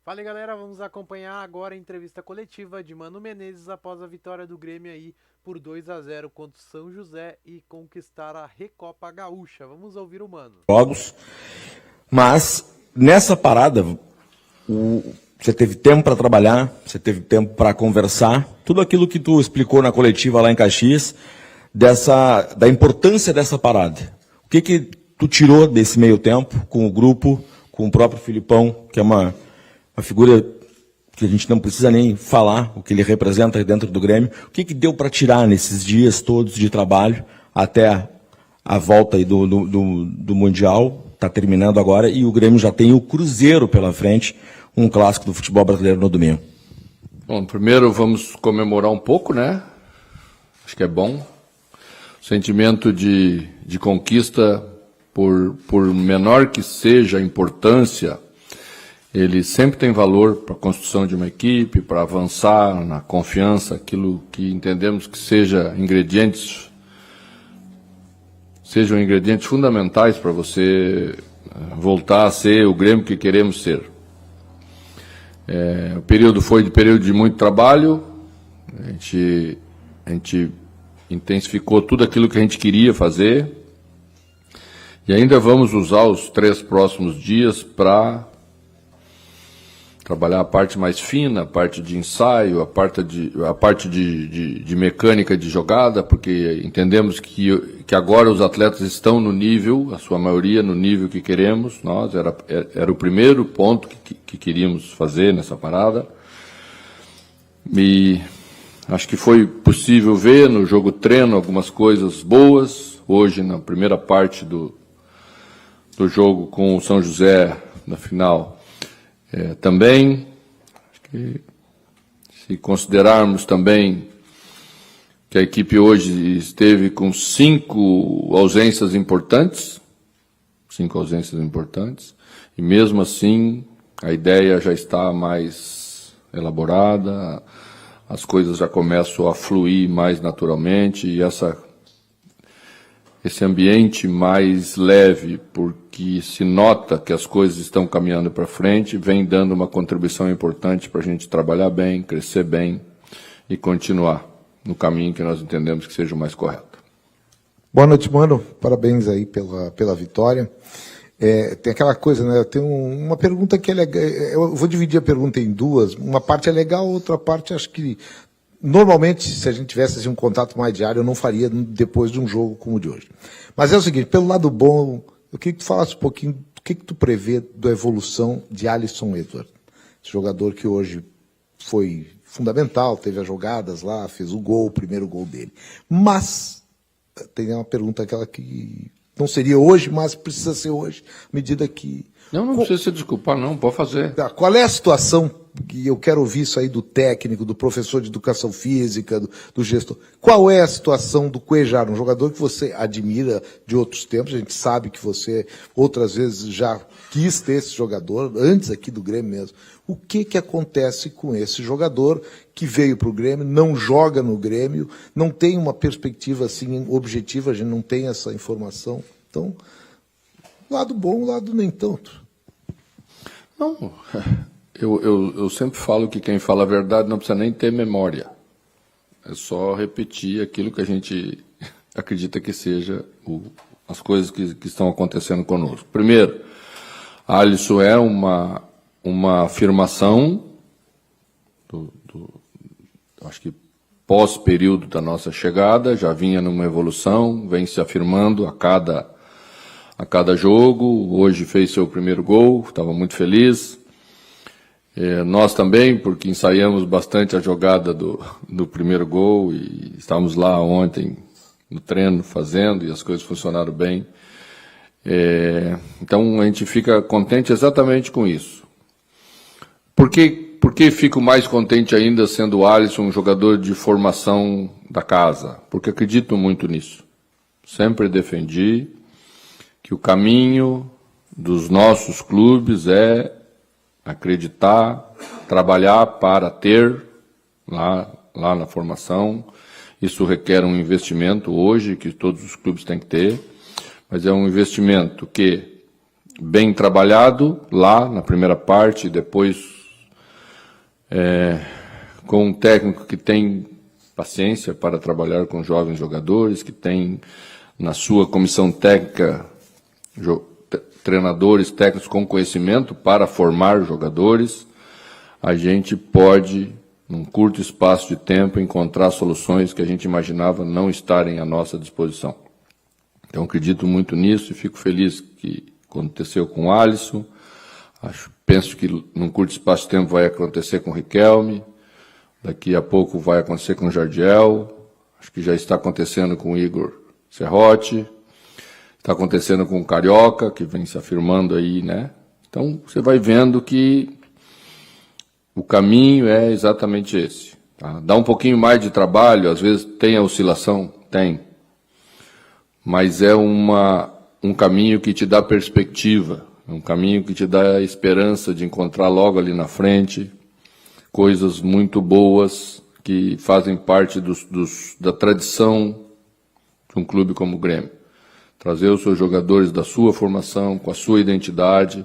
Fala aí, galera, vamos acompanhar agora a entrevista coletiva de Mano Menezes após a vitória do Grêmio aí por 2-0 contra o São José e conquistar a Recopa Gaúcha. Vamos ouvir o Mano. Jogos, mas nessa parada você teve tempo para trabalhar, você teve tempo para conversar, tudo aquilo que tu explicou na coletiva lá em Caxias, da importância dessa parada. O que tu tirou desse meio tempo com o grupo, com o próprio Filipão, que é uma figura que a gente não precisa nem falar o que ele representa dentro do Grêmio. O que deu para tirar nesses dias todos de trabalho até a volta aí do Mundial? Está terminando agora e o Grêmio já tem o Cruzeiro pela frente, um clássico do futebol brasileiro no domingo. Bom, primeiro vamos comemorar um pouco, né? Acho que é bom. O sentimento de conquista, por menor que seja a importância, ele sempre tem valor para a construção de uma equipe, para avançar na confiança, aquilo que entendemos que sejam ingredientes fundamentais para você voltar a ser o Grêmio que queremos ser. O período foi de período de muito trabalho, a gente intensificou tudo aquilo que a gente queria fazer e ainda vamos usar os 3 próximos dias para trabalhar a parte mais fina, a parte de ensaio, a parte de mecânica de jogada, porque entendemos que agora os atletas estão no nível, a sua maioria no nível que queremos. Nós era o primeiro ponto que queríamos fazer nessa parada. E acho que foi possível ver no jogo treino algumas coisas boas. Hoje, na primeira parte do jogo com o São José, na final, também, acho que se considerarmos também que a equipe hoje esteve com 5 ausências importantes, e mesmo assim a ideia já está mais elaborada, as coisas já começam a fluir mais naturalmente e esse ambiente mais leve, porque se nota que as coisas estão caminhando para frente, vem dando uma contribuição importante para a gente trabalhar bem, crescer bem e continuar no caminho que nós entendemos que seja o mais correto. Boa noite, Mano. Parabéns aí pela vitória. Tem aquela coisa, né? Eu tenho uma pergunta que é legal. Eu vou dividir a pergunta em duas. Uma parte é legal, outra parte acho que normalmente, se a gente tivesse assim, um contato mais diário, eu não faria depois de um jogo como o de hoje. Mas é o seguinte, pelo lado bom, eu queria que tu falasse um pouquinho do que tu prevê da evolução de Alisson Edward. Esse jogador que hoje foi fundamental, teve as jogadas lá, fez o gol, o primeiro gol dele. Mas, tem uma pergunta aquela que não seria hoje, mas precisa ser hoje, à medida que... Não precisa se desculpar, não, pode fazer. Qual é a situação, que eu quero ouvir isso aí do técnico, do professor de educação física, do gestor. Qual é a situação do Cuéllar, um jogador que você admira de outros tempos, a gente sabe que você outras vezes já quis ter esse jogador, antes aqui do Grêmio mesmo. O que acontece com esse jogador que veio para o Grêmio, não joga no Grêmio, não tem uma perspectiva assim objetiva, a gente não tem essa informação. Então, lado bom, lado nem tanto. Não, eu sempre falo que quem fala a verdade não precisa nem ter memória. É só repetir aquilo que a gente acredita que seja as coisas que estão acontecendo conosco. Primeiro, Alisson é uma afirmação acho que pós-período da nossa chegada, já vinha numa evolução, vem se afirmando a cada jogo. Hoje fez seu primeiro gol, estava muito feliz. Nós também, porque ensaiamos bastante a jogada do primeiro gol e estávamos lá ontem no treino fazendo e as coisas funcionaram bem. Então a gente fica contente exatamente com isso. Por que fico mais contente ainda sendo o Alisson um jogador de formação da casa? Porque acredito muito nisso. Sempre defendi que o caminho dos nossos clubes é acreditar, trabalhar para ter lá na formação. Isso requer um investimento hoje que todos os clubes têm que ter, mas é um investimento que, bem trabalhado lá na primeira parte, depois com um técnico que tem paciência para trabalhar com jovens jogadores, que tem na sua comissão técnica treinadores técnicos com conhecimento para formar jogadores, a gente pode, num curto espaço de tempo, encontrar soluções que a gente imaginava não estarem à nossa disposição. Então, acredito muito nisso e fico feliz que aconteceu com o Alisson. Penso que num curto espaço de tempo vai acontecer com o Riquelme, daqui a pouco vai acontecer com o Jardiel, acho que já está acontecendo com o Igor Serrote, está acontecendo com o Carioca, que vem se afirmando aí, né? Então, você vai vendo que o caminho é exatamente esse. Tá? Dá um pouquinho mais de trabalho, às vezes tem a oscilação, tem, mas é um caminho que te dá perspectiva, é um caminho que te dá a esperança de encontrar logo ali na frente coisas muito boas que fazem parte da tradição de um clube como o Grêmio. Trazer os seus jogadores da sua formação, com a sua identidade,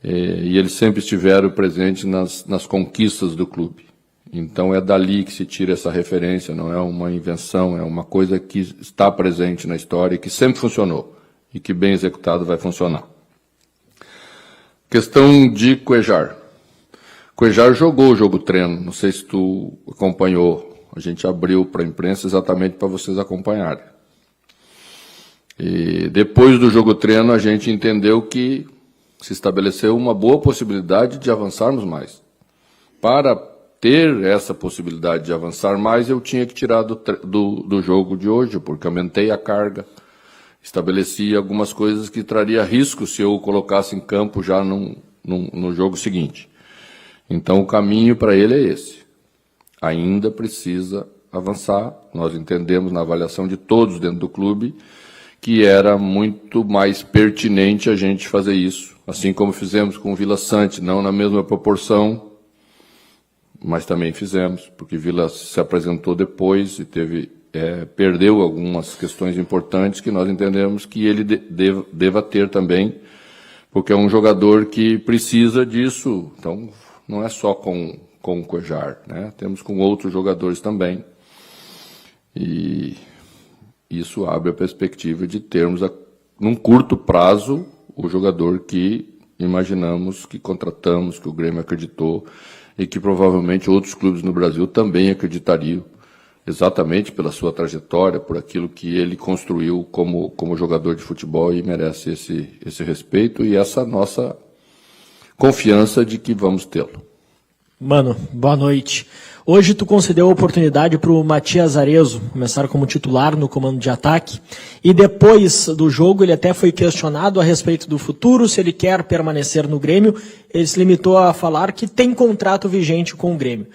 e eles sempre estiveram presentes nas conquistas do clube. Então é dali que se tira essa referência, não é uma invenção, é uma coisa que está presente na história e que sempre funcionou, e que bem executado vai funcionar. Questão de Cuéllar. Cuéllar jogou o jogo treino, não sei se tu acompanhou, a gente abriu para a imprensa exatamente para vocês acompanharem. E depois do jogo treino a gente entendeu que se estabeleceu uma boa possibilidade de avançarmos mais. Para ter essa possibilidade de avançar mais, eu tinha que tirar do jogo de hoje, porque aumentei a carga, estabeleci algumas coisas que traria risco se eu o colocasse em campo já no jogo seguinte. Então o caminho para ele é esse. Ainda precisa avançar. Nós entendemos na avaliação de todos dentro do clube que era muito mais pertinente a gente fazer isso, assim como fizemos com o Vila Sante, não na mesma proporção, mas também fizemos, porque Vila se apresentou depois e perdeu algumas questões importantes que nós entendemos que ele deva ter também, porque é um jogador que precisa disso. Então, não é só com o Cuéllar, né? Temos com outros jogadores também. E isso abre a perspectiva de termos, num curto prazo, o jogador que imaginamos, que contratamos, que o Grêmio acreditou e que provavelmente outros clubes no Brasil também acreditariam, exatamente pela sua trajetória, por aquilo que ele construiu como jogador de futebol, e merece esse respeito e essa nossa confiança de que vamos tê-lo. Mano, boa noite. Hoje tu concedeu a oportunidade para o Matias Arezzo começar como titular no comando de ataque, e depois do jogo ele até foi questionado a respeito do futuro, se ele quer permanecer no Grêmio. Ele se limitou a falar que tem contrato vigente com o Grêmio.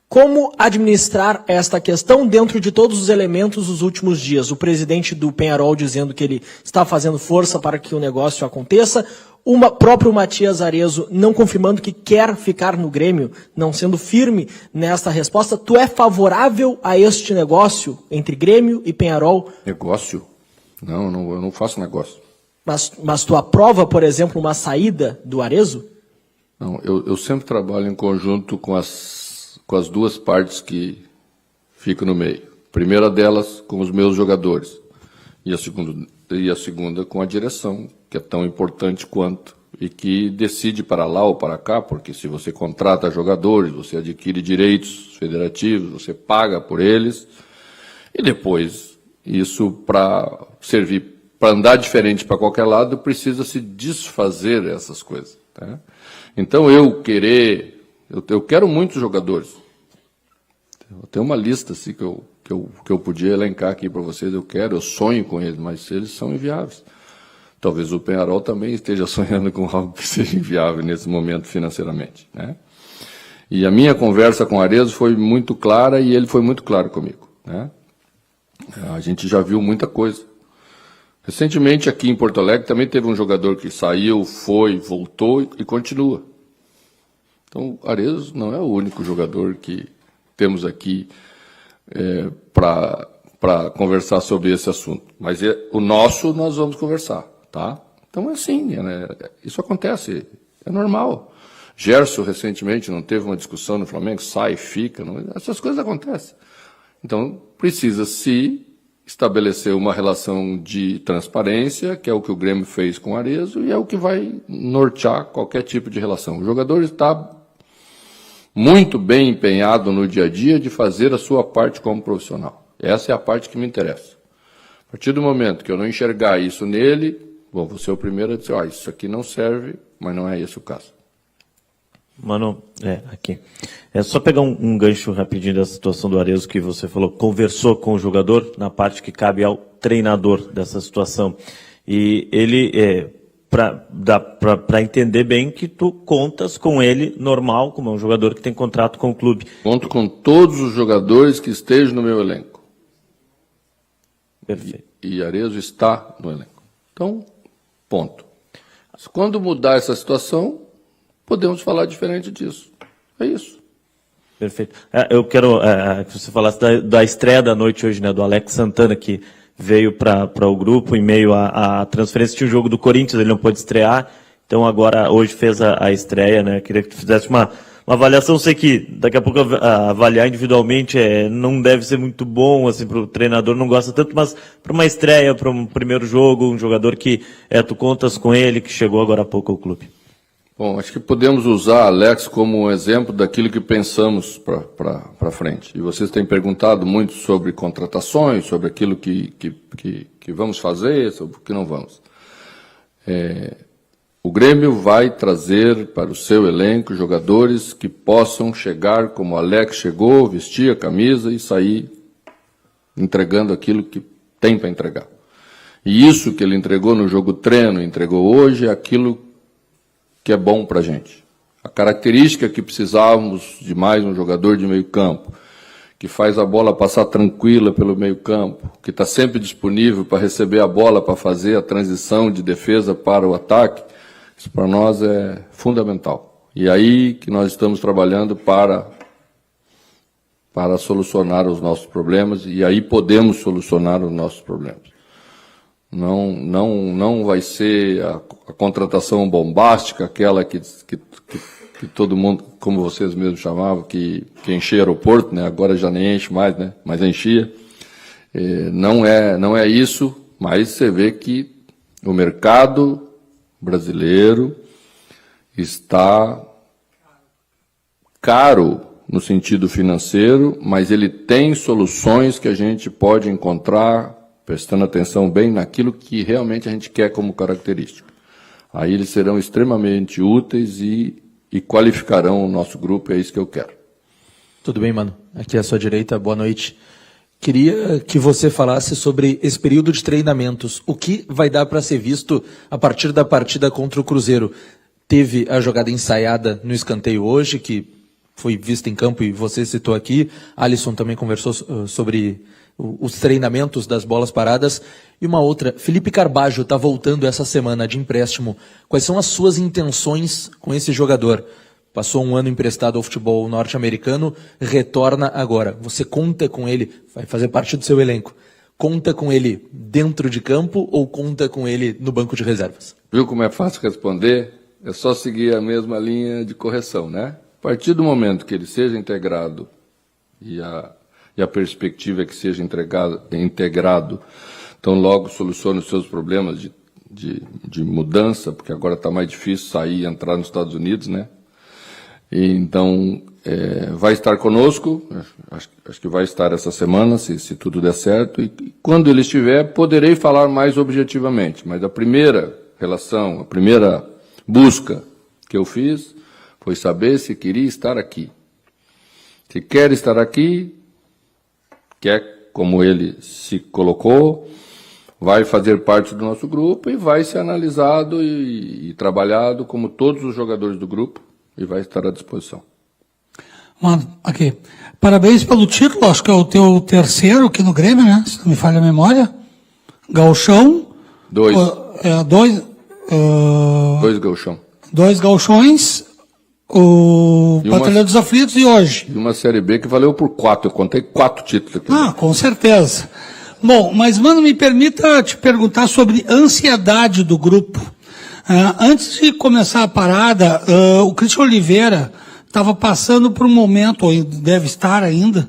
Como administrar esta questão dentro de todos os elementos dos últimos dias? O presidente do Peñarol dizendo que ele está fazendo força para que o negócio aconteça, o próprio Matias Arezzo não confirmando que quer ficar no Grêmio, não sendo firme nesta resposta. Tu é favorável a este negócio entre Grêmio e Peñarol? Negócio? Não, eu não faço negócio. Mas tu aprova, por exemplo, uma saída do Arezzo? Não, eu sempre trabalho em conjunto com as duas partes que ficam no meio. A primeira delas com os meus jogadores e a segunda com a direção, que é tão importante quanto, e que decide para lá ou para cá, porque se você contrata jogadores, você adquire direitos federativos, você paga por eles, e depois isso para servir, para andar diferente para qualquer lado, precisa se desfazer essas coisas. Tá? Então eu quero muitos jogadores. Eu tenho uma lista assim, que eu podia elencar aqui para vocês, eu sonho com eles, mas eles são inviáveis. Talvez o Peñarol também esteja sonhando com algo que seja inviável nesse momento financeiramente, né? E a minha conversa com o Arezzo foi muito clara e ele foi muito claro comigo, né? A gente já viu muita coisa. Recentemente aqui em Porto Alegre também teve um jogador que saiu, foi, voltou e continua. Então o Arezzo não é o único jogador que temos aqui para conversar sobre esse assunto. Mas o nosso nós vamos conversar, tá? Então é assim, né? Isso acontece, é normal. Gerson, recentemente, não teve uma discussão no Flamengo, sai, fica, não, essas coisas acontecem. Então, precisa se estabelecer uma relação de transparência, que é o que o Grêmio fez com o Arezzo, e é o que vai nortear qualquer tipo de relação. O jogador está muito bem empenhado no dia a dia de fazer a sua parte como profissional. Essa é a parte que me interessa. A partir do momento que eu não enxergar isso nele, bom, vou ser o primeiro a dizer, isso aqui não serve, mas não é esse o caso. Mano, aqui. É só pegar um gancho rapidinho dessa situação do Arezzo que você falou, conversou com o jogador na parte que cabe ao treinador dessa situação. E ele, para entender bem que tu contas com ele normal, como é um jogador que tem contrato com o clube. Conto com todos os jogadores que estejam no meu elenco. Perfeito. E Arezzo está no elenco. Então, ponto. Quando mudar essa situação, podemos falar diferente disso. É isso. Perfeito. Eu quero que você falasse da estreia da noite hoje, né, do Alex Santana, que veio para o grupo em meio à transferência. Tinha o jogo do Corinthians, ele não pôde estrear, então agora hoje fez a estreia, né? Queria que tu fizesse uma avaliação. Sei que daqui a pouco avaliar individualmente não deve ser muito bom, assim, para o treinador, não gosta tanto, mas para uma estreia, para um primeiro jogo, um jogador que tu contas com ele, que chegou agora há pouco ao clube. Bom, acho que podemos usar Alex como um exemplo daquilo que pensamos para frente. E vocês têm perguntado muito sobre contratações, sobre aquilo que vamos fazer, sobre o que não vamos. O Grêmio vai trazer para o seu elenco jogadores que possam chegar como Alex chegou, vestir a camisa e sair entregando aquilo que tem para entregar. E isso que ele entregou no jogo treino, entregou hoje, é aquilo que é bom para a gente. A característica que precisávamos de mais um jogador de meio campo, que faz a bola passar tranquila pelo meio campo, que está sempre disponível para receber a bola, para fazer a transição de defesa para o ataque, isso para nós é fundamental. E aí que nós estamos trabalhando para solucionar os nossos problemas, e aí podemos solucionar os nossos problemas. Não vai ser a contratação bombástica, aquela que todo mundo, como vocês mesmos chamavam, que enchia aeroporto, né? Agora já nem enche mais, né? Mas enchia. Não é isso, mas você vê que o mercado brasileiro está caro no sentido financeiro, mas ele tem soluções que a gente pode encontrar prestando atenção bem naquilo que realmente a gente quer como característica. Aí eles serão extremamente úteis e qualificarão o nosso grupo, é isso que eu quero. Tudo bem, mano? Aqui à sua direita, boa noite. Queria que você falasse sobre esse período de treinamentos. O que vai dar para ser visto a partir da partida contra o Cruzeiro? Teve a jogada ensaiada no escanteio hoje, que foi vista em campo e você citou aqui. Alisson também conversou sobre os treinamentos das bolas paradas. E uma outra, Felipe Carbajo está voltando essa semana de empréstimo. Quais são as suas intenções com esse jogador? Passou um ano emprestado ao futebol norte-americano, retorna agora. Você conta com ele, vai fazer parte do seu elenco. Conta com ele dentro de campo ou conta com ele no banco de reservas? Viu como é fácil responder? É só seguir a mesma linha de correção, né? A partir do momento que ele seja integrado e a perspectiva é que seja integrado, então logo solucione os seus problemas de mudança, porque agora está mais difícil sair e entrar nos Estados Unidos, né? E, então, vai estar conosco, acho que vai estar essa semana, se tudo der certo, e quando ele estiver, poderei falar mais objetivamente, mas a primeira relação, a primeira busca que eu fiz foi saber se queria estar aqui. Se quer estar aqui, quer, como ele se colocou, vai fazer parte do nosso grupo e vai ser analisado e trabalhado como todos os jogadores do grupo e vai estar à disposição. Mano, aqui. Parabéns pelo título, acho que é o teu terceiro aqui no Grêmio, né? Se não me falha a memória. Gauchão. Dois gauchão. 2 gauchões. O Batalhão dos Aflitos e hoje. E uma Série B que valeu por 4. Eu contei 4 títulos aqui. Com certeza. Bom, mas, mano, me permita te perguntar sobre ansiedade do grupo. Antes de começar a parada, o Cristian Oliveira estava passando por um momento, ou deve estar ainda,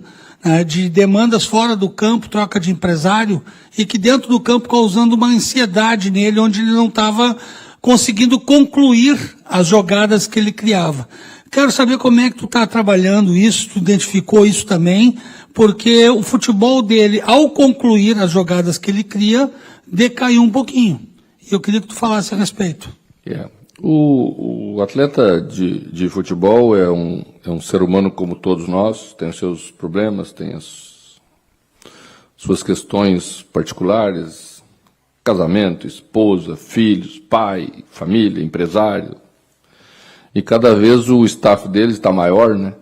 de demandas fora do campo, troca de empresário, e que dentro do campo causando uma ansiedade nele, onde ele não estava conseguindo concluir as jogadas que ele criava. Quero saber como é que tu está trabalhando isso, tu identificou isso também, porque o futebol dele, ao concluir as jogadas que ele cria, decaiu um pouquinho. Eu queria que tu falasse a respeito. O atleta de futebol é um ser humano como todos nós, tem os seus problemas, tem as suas questões particulares, casamento, esposa, filhos, pai, família, empresário. E cada vez o staff deles está maior, né?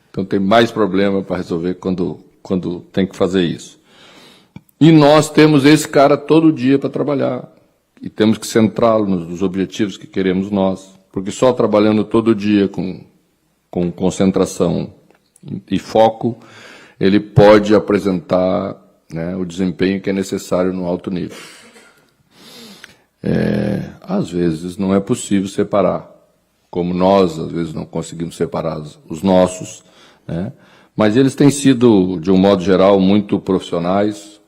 Então tem mais problema para resolver quando tem que fazer isso. E nós temos esse cara todo dia para trabalhar. E temos que centrá-lo nos objetivos que queremos nós. Porque só trabalhando todo dia com concentração e foco, ele pode apresentar, né, o desempenho que é necessário no alto nível. Às vezes não é possível separar, como nós às vezes não conseguimos separar os nossos, né? Mas eles têm sido, de um modo geral, muito profissionais.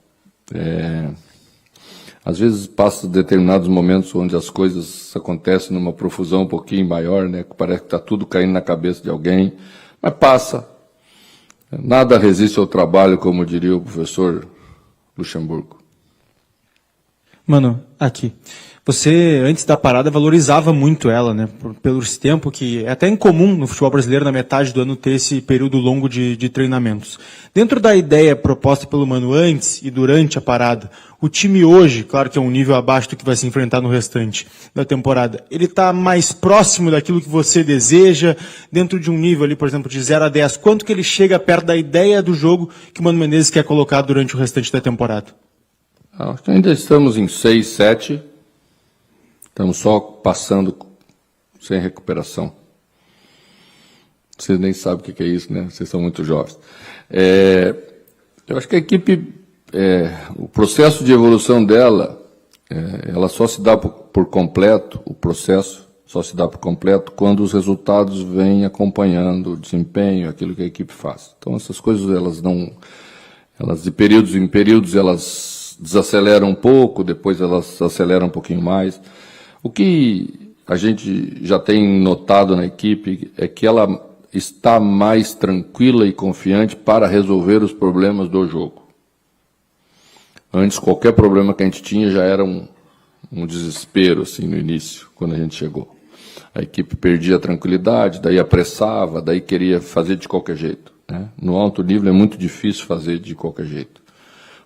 Às vezes passa determinados momentos onde as coisas acontecem numa profusão um pouquinho maior, né? Que parece que está tudo caindo na cabeça de alguém, mas passa. Nada resiste ao trabalho, como diria o professor Luxemburgo. Mano, aqui. Você, antes da parada, valorizava muito ela, né? Pelo esse tempo que é até incomum no futebol brasileiro, na metade do ano, ter esse período longo de treinamentos. Dentro da ideia proposta pelo Mano antes e durante a parada, o time hoje, claro que é um nível abaixo do que vai se enfrentar no restante da temporada, ele está mais próximo daquilo que você deseja, dentro de um nível ali, por exemplo, de 0 a 10, quanto que ele chega perto da ideia do jogo que o Mano Menezes quer colocar durante o restante da temporada? Acho que ainda estamos em 6, 7. Estamos só passando sem recuperação. Vocês nem sabem o que é isso, né? Vocês são muito jovens. Eu acho que a equipe, o processo de evolução dela, ela só se dá por completo, o processo só se dá por completo quando os resultados vêm acompanhando o desempenho, aquilo que a equipe faz. Então essas coisas, elas de períodos em períodos, elas desaceleram um pouco, depois elas aceleram um pouquinho mais. O que a gente já tem notado na equipe é que ela está mais tranquila e confiante para resolver os problemas do jogo. Antes, qualquer problema que a gente tinha já era um desespero assim, no início, quando a gente chegou. A equipe perdia a tranquilidade, daí apressava, daí queria fazer de qualquer jeito, né? No alto nível é muito difícil fazer de qualquer jeito,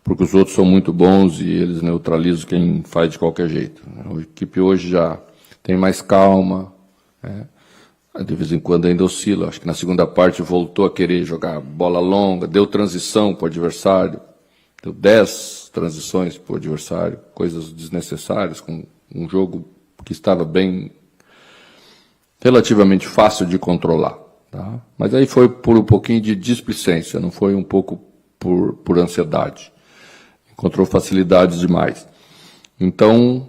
porque os outros são muito bons e eles neutralizam quem faz de qualquer jeito. A equipe hoje já tem mais calma, né? De vez em quando ainda oscila. Acho que na segunda parte voltou a querer jogar bola longa, deu transição para o adversário, deu 10 transições para o adversário, coisas desnecessárias, com um jogo que estava bem, relativamente fácil de controlar. Tá? Mas aí foi por um pouquinho de displicência, não foi um pouco por ansiedade. Encontrou facilidades demais. Então,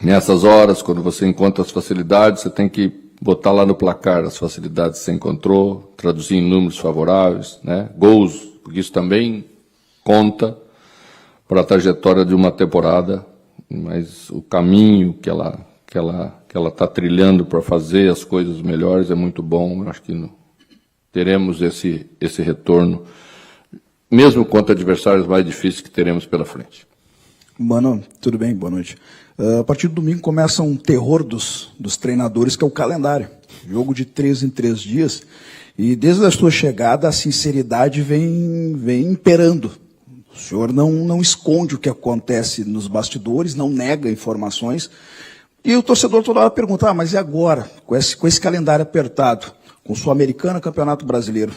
nessas horas, quando você encontra as facilidades, você tem que botar lá no placar as facilidades que você encontrou, traduzir em números favoráveis, né? Gols, porque isso também conta para a trajetória de uma temporada, mas o caminho que ela está trilhando para fazer as coisas melhores é muito bom. Eu acho que teremos esse retorno, mesmo contra adversários mais difíceis que teremos pela frente. Mano, tudo bem? Boa noite. A partir do domingo começa um terror dos treinadores, que é o calendário. Jogo de 3 em 3 dias. E desde a sua chegada, a sinceridade vem imperando. O senhor não esconde o que acontece nos bastidores, não nega informações. E o torcedor toda hora pergunta, mas e agora? Com esse calendário apertado, com Sul-Americana, Campeonato Brasileiro,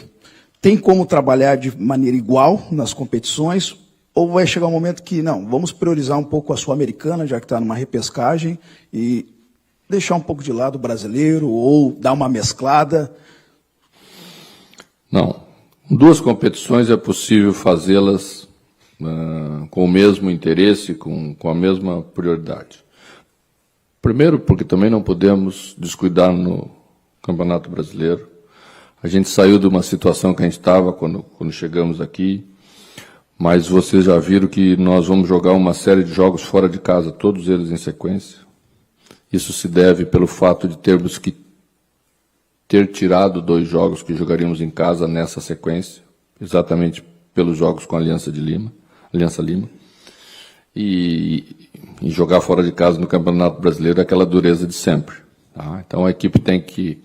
tem como trabalhar de maneira igual nas competições? Ou vai chegar um momento que, não, vamos priorizar um pouco a Sul-Americana, já que está numa repescagem, e deixar um pouco de lado o brasileiro, ou dar uma mesclada? Não. 2 competições é possível fazê-las com o mesmo interesse, com a mesma prioridade. Primeiro, porque também não podemos descuidar no Campeonato Brasileiro. A gente saiu de uma situação que a gente estava quando chegamos aqui, mas vocês já viram que nós vamos jogar uma série de jogos fora de casa, todos eles em sequência. Isso se deve pelo fato de termos que ter tirado 2 jogos que jogaríamos em casa nessa sequência, exatamente pelos jogos com a Aliança Lima. E jogar fora de casa no Campeonato Brasileiro é aquela dureza de sempre. Tá? Então a equipe tem que,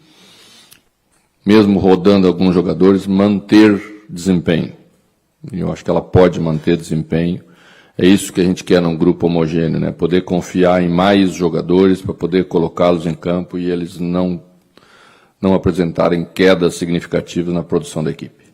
mesmo rodando alguns jogadores, manter desempenho. E eu acho que ela pode manter desempenho. É isso que a gente quer num grupo homogêneo, né? Poder confiar em mais jogadores para poder colocá-los em campo e eles não apresentarem quedas significativas na produção da equipe.